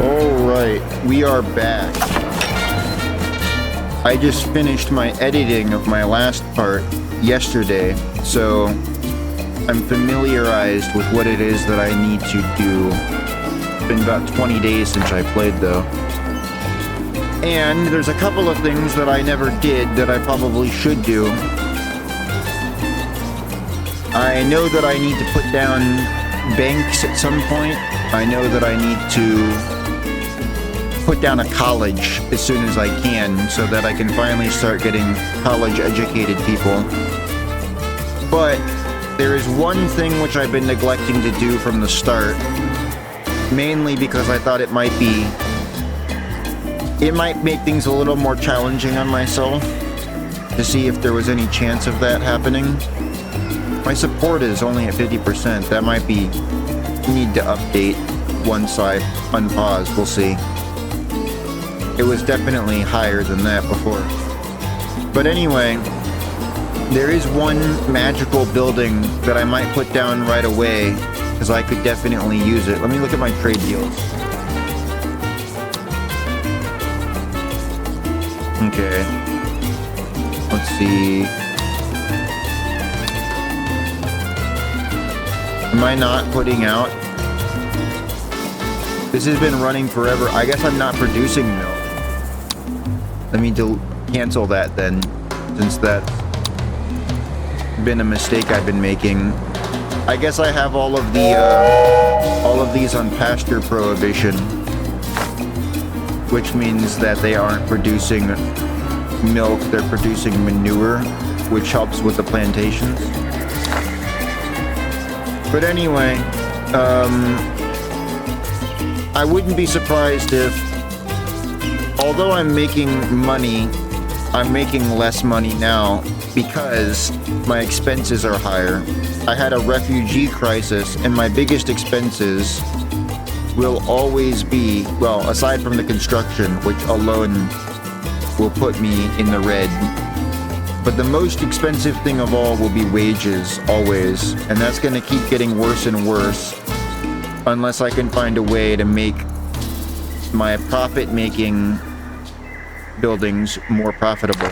Alright, we are back. I just finished my editing of my last part yesterday, so I'm familiarized with what it is that I need to do. It's been about 20 days since I played though. And there's a couple of things that I never did that I probably should do. I know that I need to put down banks at some point. I know that I need to put down a college as soon as I can so that I can finally start getting college-educated people. But there is one thing which I've been neglecting to do from the start, mainly because I thought it might make things a little more challenging on myself to see if there was any chance of that happening. My support is only at 50%. That might be need to update once I unpause. We'll see. It was definitely higher than that before. But anyway, there is one magical building that I might put down right away because I could definitely use it. Let me look at my trade deals. Okay. Let's see. Am I not putting out? This has been running forever. I guess I'm not producing milk. Let me cancel that then, since that's been a mistake I've been making. I guess I have all of these on pasture prohibition, which means that they aren't producing milk, they're producing manure, which helps with the plantations. But anyway, I wouldn't be surprised if, although I'm making money, I'm making less money now because my expenses are higher. I had a refugee crisis, and my biggest expenses will always be, well, aside from the construction, which alone will put me in the red. But the most expensive thing of all will be wages, always. And that's going to keep getting worse and worse unless I can find a way to make my profit-making buildings more profitable.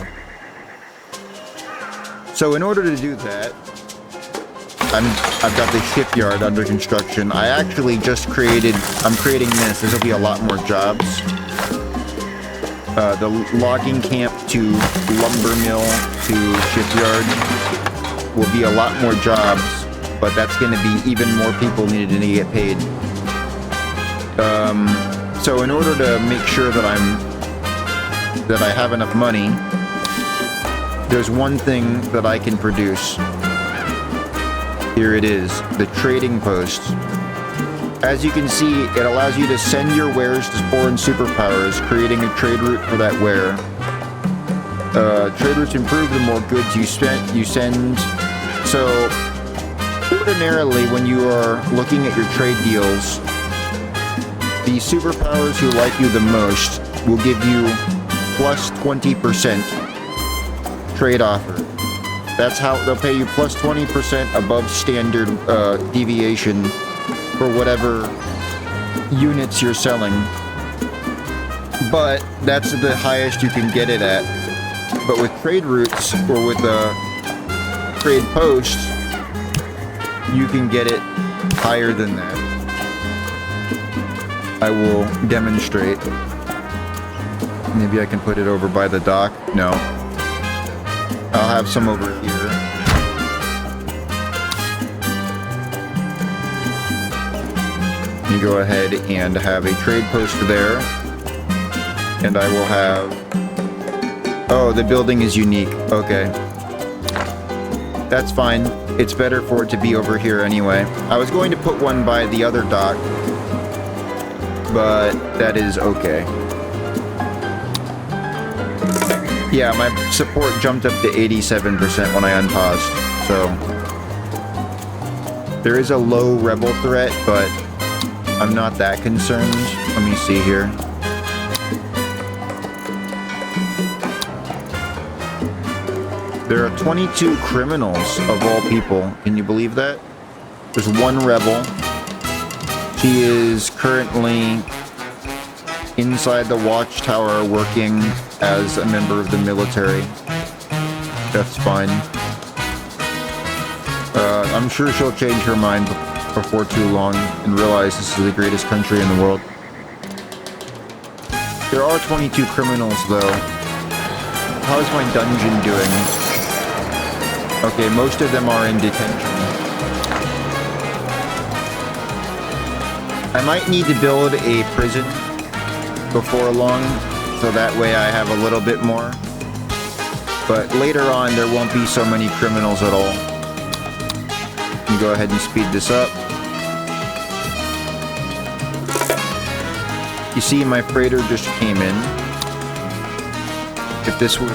So in order to do that, I've got the shipyard under construction. I actually just I'm creating this. This will be a lot more jobs. The logging camp to lumber mill to shipyard will be a lot more jobs, but that's going to be even more people needed to get paid. So in order to make sure that I have enough money, there's one thing that I can produce. Here it is, the trading post. As you can see, it allows you to send your wares to foreign superpowers, creating a trade route for that ware. Trade routes improve the more goods you send. So, ordinarily, when you are looking at your trade deals, the superpowers who like you the most will give you plus 20% trade offer. That's how they'll pay you plus 20% above standard deviation for whatever units you're selling. But that's the highest you can get it at. But with trade routes or with trade posts, you can get it higher than that. I will demonstrate. Maybe I can put it over by the dock. No. I'll have some over here. Let me go ahead and have a trade post there. And I will have... Oh, the building is unique. Okay. That's fine. It's better for it to be over here anyway. I was going to put one by the other dock, but that is okay. Yeah, my support jumped up to 87% when I unpaused, so... There is a low rebel threat, but I'm not that concerned. Let me see here. There are 22 criminals of all people. Can you believe that? There's one rebel. She is currently inside the watchtower working as a member of the military. That's fine. I'm sure she'll change her mind before too long and realize this is the greatest country in the world. There are 22 criminals, though. How's my dungeon doing? Okay, most of them are in detention. I might need to build a prison before long, so that way I have a little bit more. But later on, there won't be so many criminals at all. Let me go ahead and speed this up. You see, my freighter just came in. If this would,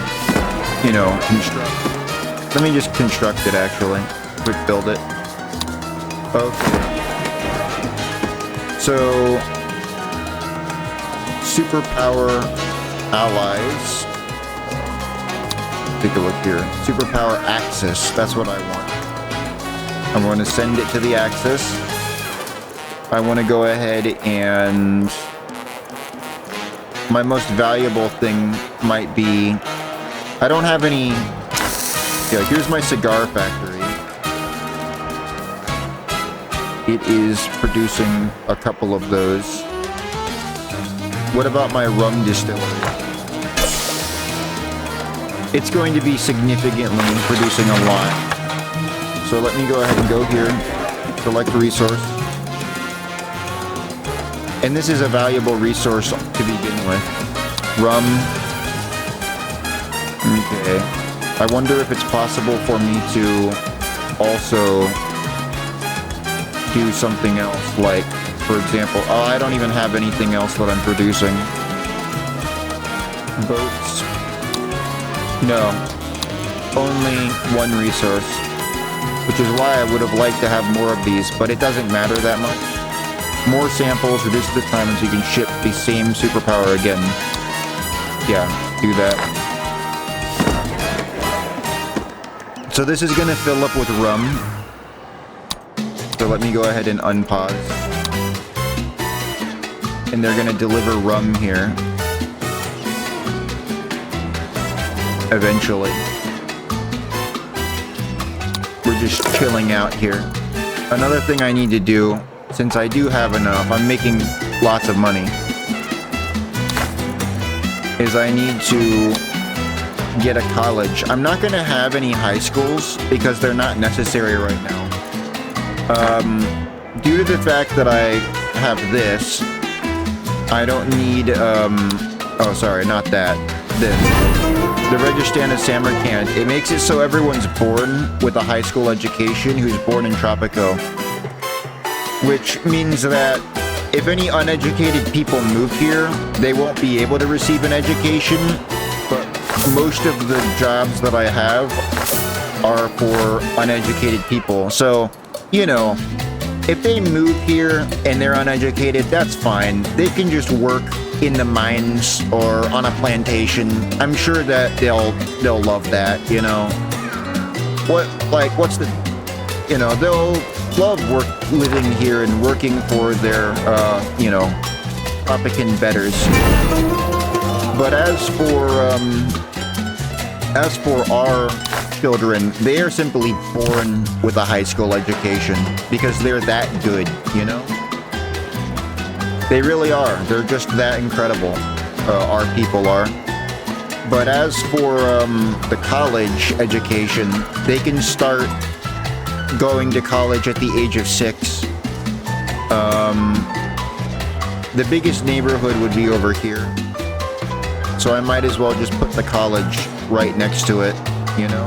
you know, construct. Let me just construct it, actually. Quick build it. Okay. So, superpower allies. Take a look here. Superpower axis. That's what I want. I'm going to send it to the axis. I want to go ahead and... my most valuable thing might be... I don't have any... Yeah, here's my cigar factory. It is producing a couple of those. What about my rum distillery? It's going to be significantly producing a lot. So let me go ahead and go here. Select resource. And this is a valuable resource to begin with. Rum. Okay. I wonder if it's possible for me to also do something else, like, for example, oh, I don't even have anything else that I'm producing. Boats. No. Only one resource. Which is why I would have liked to have more of these, but it doesn't matter that much. More samples, reduce the time until you can ship the same superpower again. Yeah, do that. So this is gonna fill up with rum. So let me go ahead and unpause. And they're gonna deliver rum here. Eventually. We're just chilling out here. Another thing I need to do, since I do have enough, I'm making lots of money, is I need to get a college. I'm not gonna have any high schools because they're not necessary right now. Due to the fact that I have this, I don't need, oh sorry, not that, this. The Registana Samarkand, it makes it so everyone's born with a high school education who's born in Tropico. Which means that if any uneducated people move here, they won't be able to receive an education, but most of the jobs that I have are for uneducated people. So, you know, if they move here and they're uneducated, that's fine. They can just work in the mines or on a plantation. I'm sure that they'll love that, you know. What's the, you know, they'll love living here and working for their, you know, Tropican invaders. But as for our children, they are simply born with a high school education because they're that good, you know? They really are. They're just that incredible. Our people are. But as for the college education, they can start going to college at the age of 6. The biggest neighborhood would be over here. So I might as well just put the college right next to it, you know?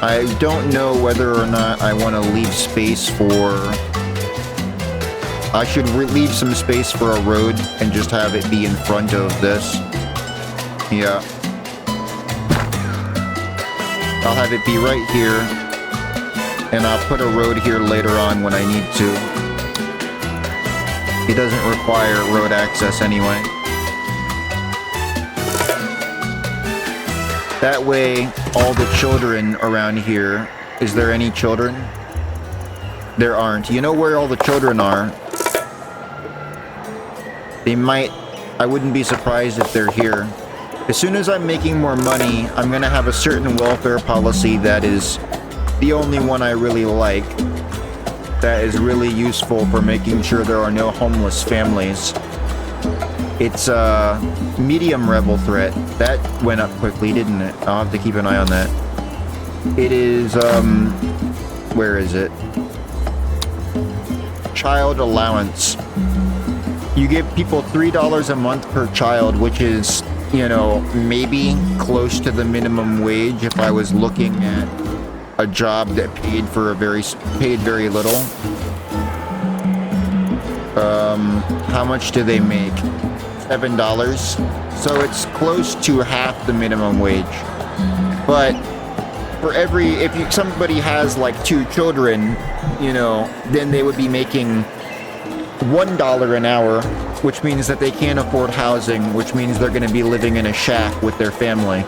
I don't know whether or not I want to leave space for... I should leave some space for a road and just have it be in front of this. Yeah. I'll have it be right here. And I'll put a road here later on when I need to. It doesn't require road access anyway. That way, all the children around here... Is there any children? There aren't. You know where all the children are? I wouldn't be surprised if they're here. As soon as I'm making more money, I'm gonna have a certain welfare policy that is the only one I really like, that is really useful for making sure there are no homeless families. It's a medium rebel threat. That went up quickly, didn't it? I'll have to keep an eye on that. It is, where is it? Child allowance. You give people $3 a month per child, which is, you know, maybe close to the minimum wage if I was looking at a job that paid very little. How much do they make? $7. So it's close to half the minimum wage. But for if somebody has like 2 children, you know, then they would be making $1 an hour, which means that they can't afford housing, which means they're going to be living in a shack with their family.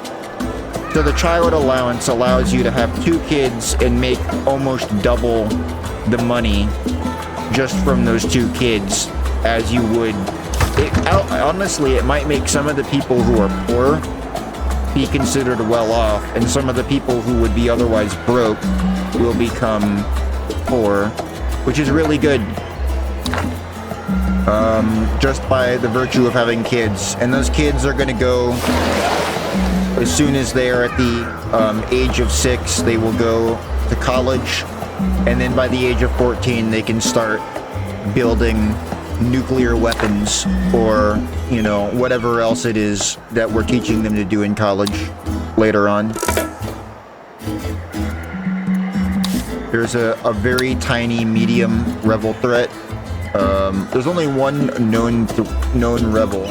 So the child allowance allows you to have 2 kids and make almost double the money just from those 2 kids as you would. Honestly, it might make some of the people who are poor be considered well off, and some of the people who would be otherwise broke will become poor, which is really good. Just by the virtue of having kids. And those kids are going to go, as soon as they are at the age of 6, they will go to college, and then by the age of 14 they can start building nuclear weapons, or, you know, whatever else it is that we're teaching them to do in college later on. There's a very tiny medium rebel threat. There's only one known rebel.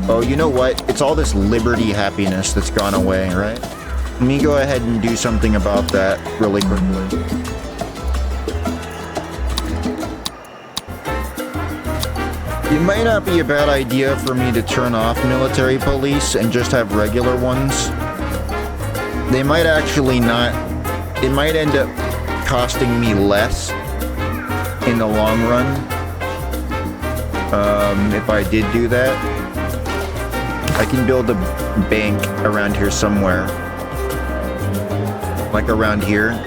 Oh, you know what? It's all this liberty happiness that's gone away, right? Let me go ahead and do something about that really quickly. It might not be a bad idea for me to turn off military police and just have regular ones. They might actually not... It might end up costing me less in the long run. If I did do that. I can build a bank around here somewhere. Like around here.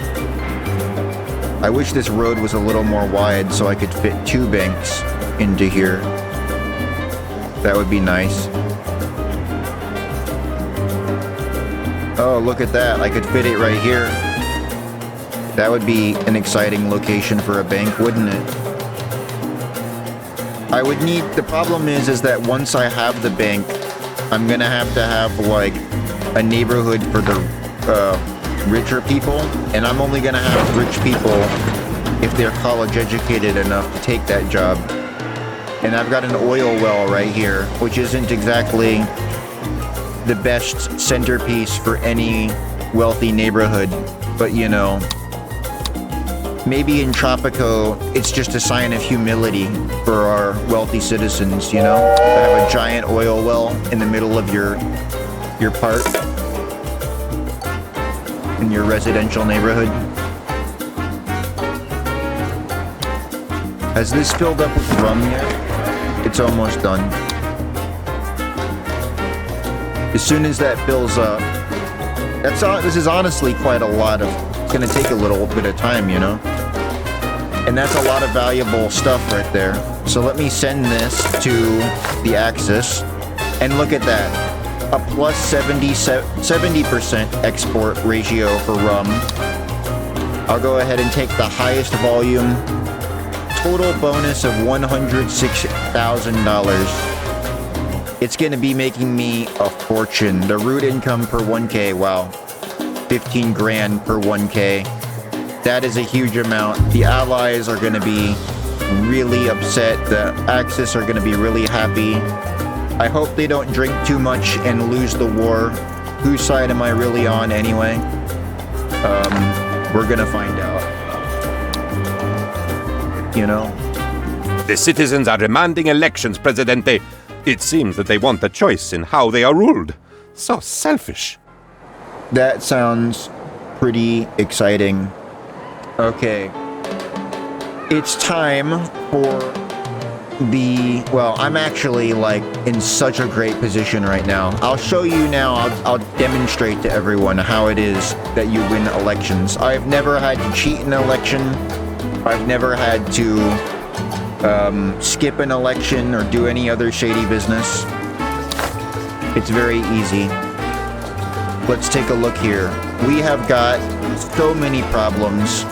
I wish this road was a little more wide so I could fit 2 banks into here. That would be nice. Oh, look at that. I could fit it right here. That would be an exciting location for a bank, wouldn't it? I would need... The problem is that once I have the bank, I'm gonna have to have, like, a neighborhood for the richer people, and I'm only gonna have rich people if they're college educated enough to take that job. And I've got an oil well right here, which isn't exactly the best centerpiece for any wealthy neighborhood, but you know, maybe in Tropico, it's just a sign of humility for our wealthy citizens, you know, to have a giant oil well in the middle of your park, in your residential neighborhood. Has this filled up with rum yet? It's almost done. As soon as that fills up, this is honestly quite a lot of, it's gonna take a little bit of time, you know? And that's a lot of valuable stuff right there. So let me send this to the Axis, and look at that. A plus 70% export ratio for rum. I'll go ahead and take the highest volume. Total bonus of $106,000. It's gonna be making me a fortune. The root income per 1K, wow. 15 grand per 1K. That is a huge amount. The allies are gonna be really upset. The Axis are gonna be really happy. I hope they don't drink too much and lose the war. Whose side am I really on anyway? We're gonna find out. You know? The citizens are demanding elections, Presidente. It seems that they want a choice in how they are ruled. So selfish. That sounds pretty exciting. Okay. It's time for well, I'm actually like in such a great position right now. I'll show you now. I'll demonstrate to everyone how it is that you win elections. I've never had to cheat an election. I've never had to skip an election or do any other shady business. It's very easy. Let's take a look here. We have got so many problems.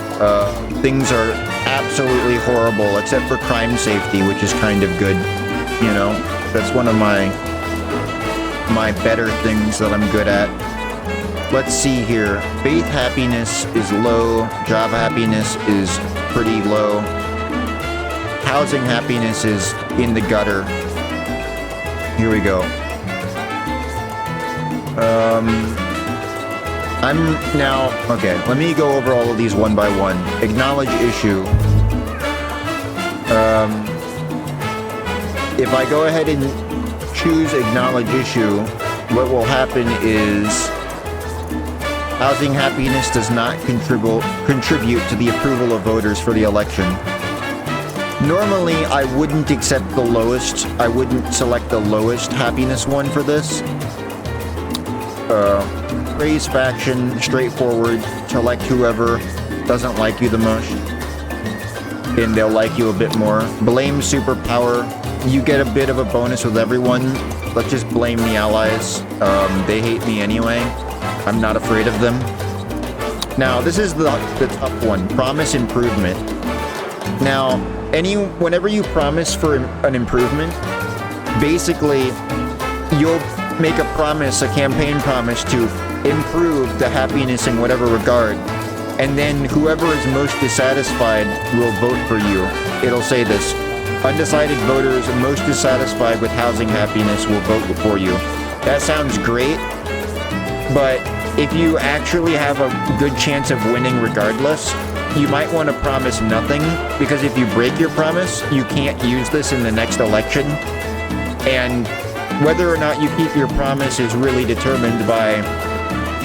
Things are absolutely horrible, except for crime safety, which is kind of good. You know, that's one of my better things that I'm good at. Let's see here. Faith happiness is low. Job happiness is pretty low. Housing happiness is in the gutter. Here we go. I'm now, okay, let me go over all of these one by one. Acknowledge issue. If I go ahead and choose acknowledge issue, what will happen is housing happiness does not contribute to the approval of voters for the election. Normally, I wouldn't accept the lowest. I wouldn't select the lowest happiness one for this. Praise faction, straightforward, select whoever doesn't like you the most, and they'll like you a bit more. Blame superpower, you get a bit of a bonus with everyone. Let's just blame the allies. They hate me anyway. I'm not afraid of them. Now, this is the tough one, promise improvement. Now, whenever you promise for an improvement, basically, you'll make a promise, a campaign promise to improve the happiness in whatever regard, and then whoever is most dissatisfied will vote for you. It'll say this: undecided voters most dissatisfied with housing happiness will vote for you. That sounds great, but if you actually have a good chance of winning regardless, you might want to promise nothing, because if you break your promise, you can't use this in the next election, and whether or not you keep your promise is really determined by,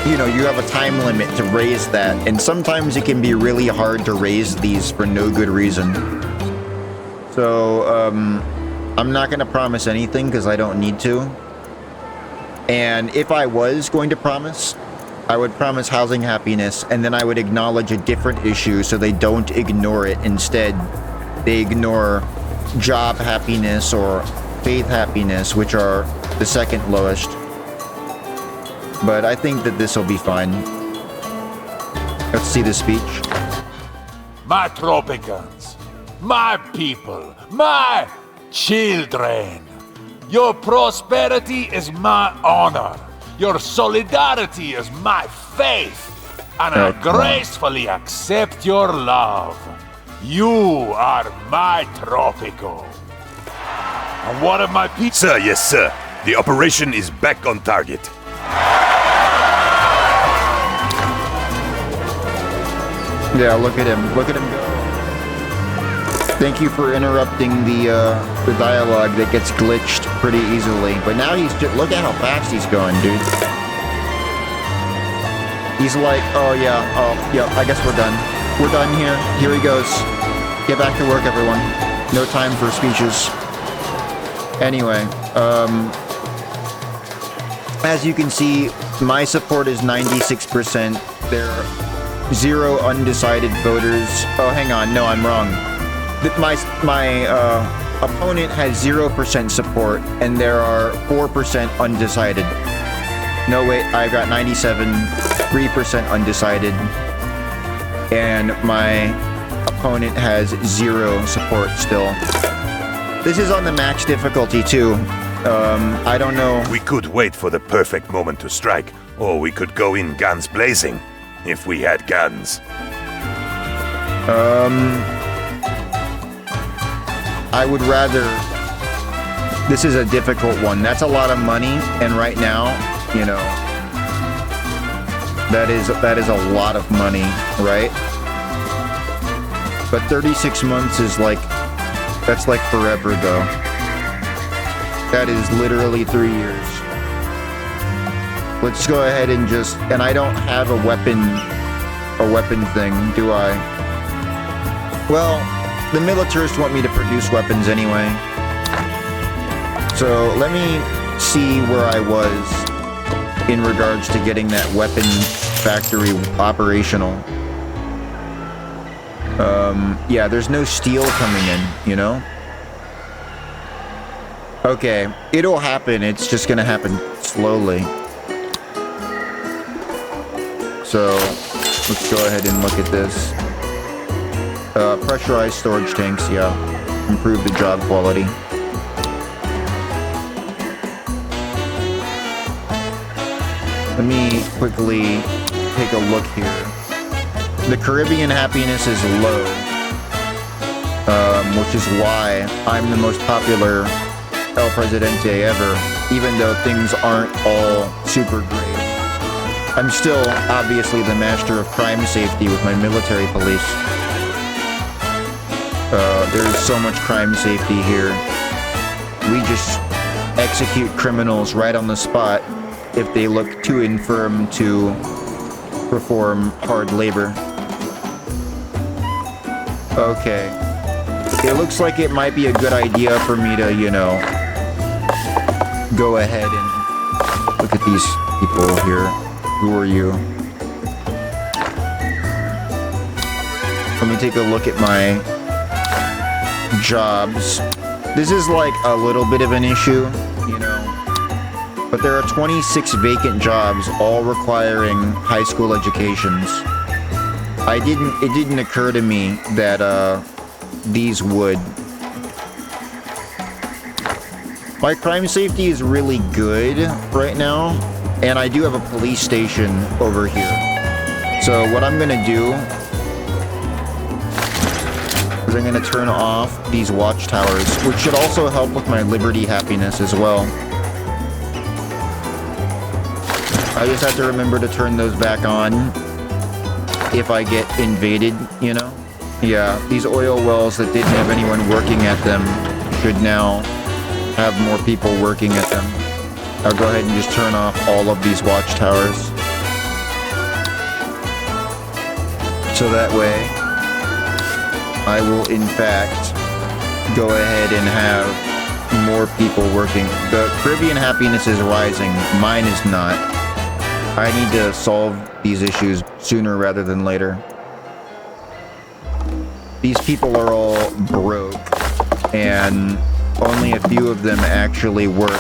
you know, you have a time limit to raise that, and sometimes it can be really hard to raise these for no good reason. So, I'm not going to promise anything because I don't need to. And if I was going to promise, I would promise housing happiness, and then I would acknowledge a different issue so they don't ignore it. Instead, they ignore job happiness or faith happiness, which are the second lowest. But I think that this will be fine. Let's see the speech. My Tropicans, my people, my children, your prosperity is my honor. Your solidarity is my faith. And I gracefully accept your love. You are my Tropico. And one of my people... Sir, yes, sir. The operation is back on target. Yeah, look at him. Look at him go. Thank you for interrupting the dialogue that gets glitched pretty easily. But now he's just... Look at how fast he's going, dude. He's like, oh yeah, I guess we're done. We're done here. Here he goes. Get back to work, everyone. No time for speeches. Anyway, as you can see, my support is 96%. There are 0 undecided voters. Oh, hang on. No, I'm wrong. My opponent has 0% support, and there are 4% undecided. No, wait, I've got 97, 3% undecided, and my opponent has 0 support still. This is on the max difficulty, too. I don't know. We could wait for the perfect moment to strike, or we could go in guns blazing, if we had guns. I would rather... This is a difficult one. That's a lot of money, and right now, you know, that is a lot of money, right? But 36 months is like... That's like forever ago. That is literally 3 years. Let's go ahead and just... And I don't have a weapon thing, do I? Well, the militarists want me to produce weapons anyway. So let me see where I was in regards to getting that weapon factory operational. Yeah, there's no steel coming in, you know? Okay, it'll happen. It's just gonna happen slowly. So, let's go ahead and look at this. Pressurized storage tanks, yeah. Improve the job quality. Let me quickly take a look here. The Caribbean happiness is low, which is why I'm the most popular El Presidente ever, even though things aren't all super great. I'm still obviously the master of crime safety with my military police. There's so much crime safety here. We just execute criminals right on the spot if they look too infirm to perform hard labor. Okay. It looks like it might be a good idea for me to, you know, go ahead and look at these people here. Who are you? Let me take a look at my jobs. This is like a little bit of an issue, you know, but there are 26 vacant jobs, all requiring high school educations. It didn't occur to me that these would. My crime safety is really good right now, and I do have a police station over here. So what I'm gonna do is I'm gonna turn off these watchtowers, which should also help with my liberty happiness as well. I just have to remember to turn those back on if I get invaded, you know? Yeah, these oil wells that didn't have anyone working at them should now have more people working at them. I'll go ahead and just turn off all of these watchtowers. So that way, I will in fact go ahead and have more people working. The Caribbean happiness is rising, mine is not. I need to solve these issues sooner rather than later. These people are all broke, and only a few of them actually work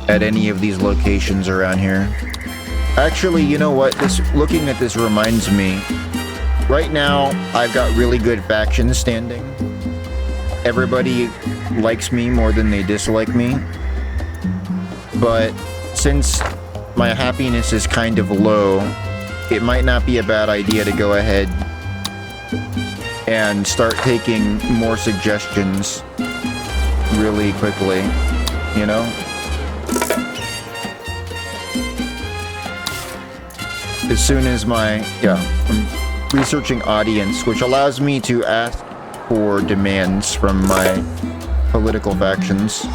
at any of these locations around here. Actually, you know what? Looking at this reminds me. Right now, I've got really good faction standing. Everybody likes me more than they dislike me. But since my happiness is kind of low, it might not be a bad idea to go ahead and start taking more suggestions really quickly, you know? As soon as I'm researching audience, which allows me to ask for demands from my political factions.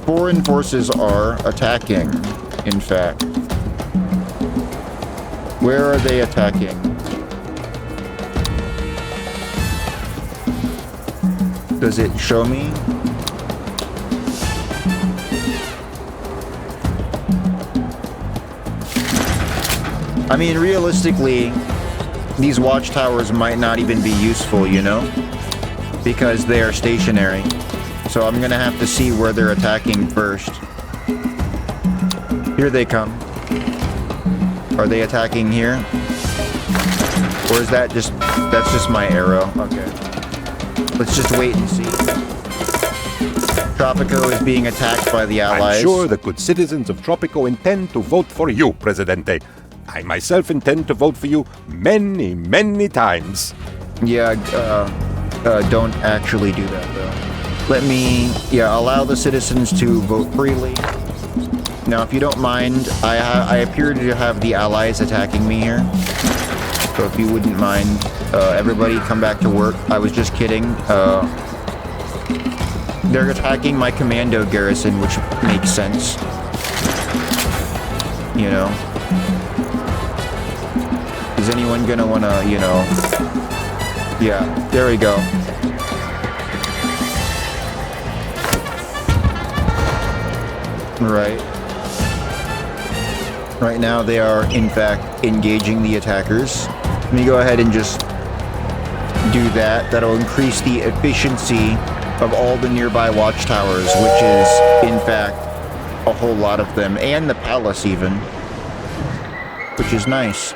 Foreign forces are attacking, in fact. Where are they attacking? Does it show me? I mean, realistically, these watchtowers might not even be useful, you know? Because they are stationary. So I'm gonna have to see where they're attacking first. Here they come. Are they attacking here? Or is that that's just my arrow? Okay. Let's just wait and see. Tropico is being attacked by the Allies. I'm sure the good citizens of Tropico intend to vote for you, Presidente. I myself intend to vote for you many, many times. Yeah, don't actually do that, though. Let me, allow the citizens to vote freely. Now, if you don't mind, I appear to have the Allies attacking me here. So if you wouldn't mind, everybody come back to work. I was just kidding. They're attacking my commando garrison, which makes sense. You know? Is anyone gonna wanna, you know... Yeah, there we go. Right. Right now they are, in fact, engaging the attackers. Let me go ahead and just do that. That'll increase the efficiency of all the nearby watchtowers, which is, in fact, a whole lot of them. And the palace, even. Which is nice.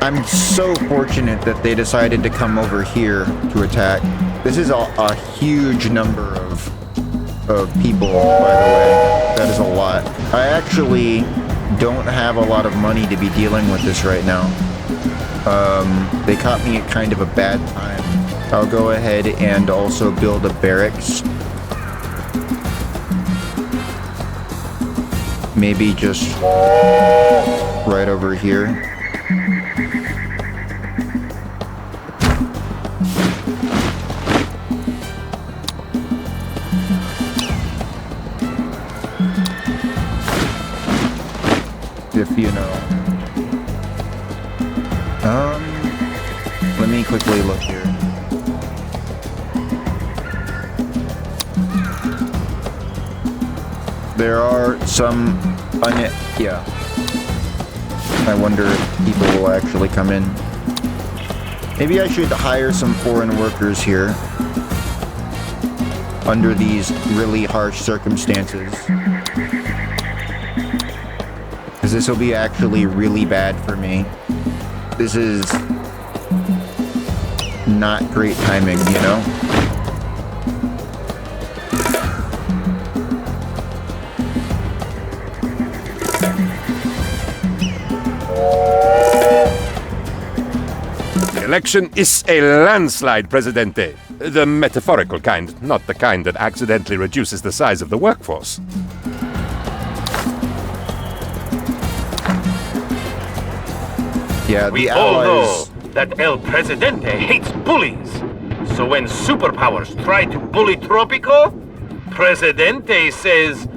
I'm so fortunate that they decided to come over here to attack. This is a huge number of people, by the way. That is a lot. I actually don't have a lot of money to be dealing with this right now. They caught me at kind of a bad time. I'll go ahead and also build a barracks. Maybe just right over here. If you know. Let me quickly look here. There are some yeah. I wonder if people will actually come in. Maybe I should hire some foreign workers here under these really harsh circumstances. Because this will be actually really bad for me. This is not great timing, you know? The election is a landslide, Presidente. The metaphorical kind, not the kind that accidentally reduces the size of the workforce. Yeah, We the all allies... know that El Presidente hates bullies. So when superpowers try to bully Tropico, Presidente says,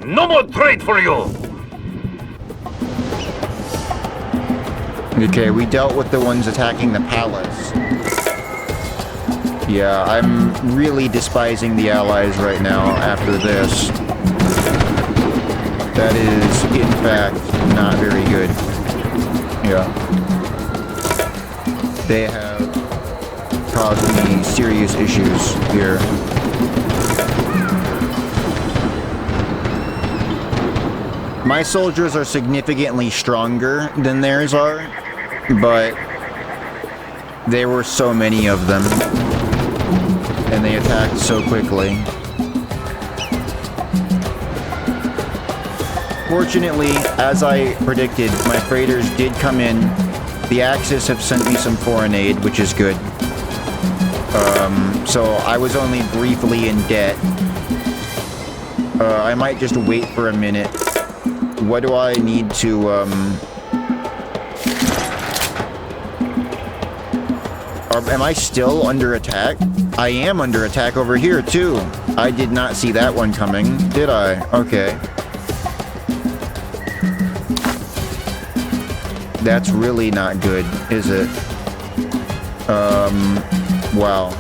"No more trade for you." Okay, we dealt with the ones attacking the palace. Yeah, I'm really despising the allies right now after this. That is, in fact, not very good. Yeah. They have caused me serious issues here. My soldiers are significantly stronger than theirs are, but there were so many of them, and they attacked so quickly. Fortunately, as I predicted, my freighters did come in. The Axis have sent me some foreign aid, which is good. So I was only briefly in debt. I might just wait for a minute. What do I need to, am I still under attack? I am under attack over here, too. I did not see that one coming, did I? Okay. That's really not good, is it? Wow.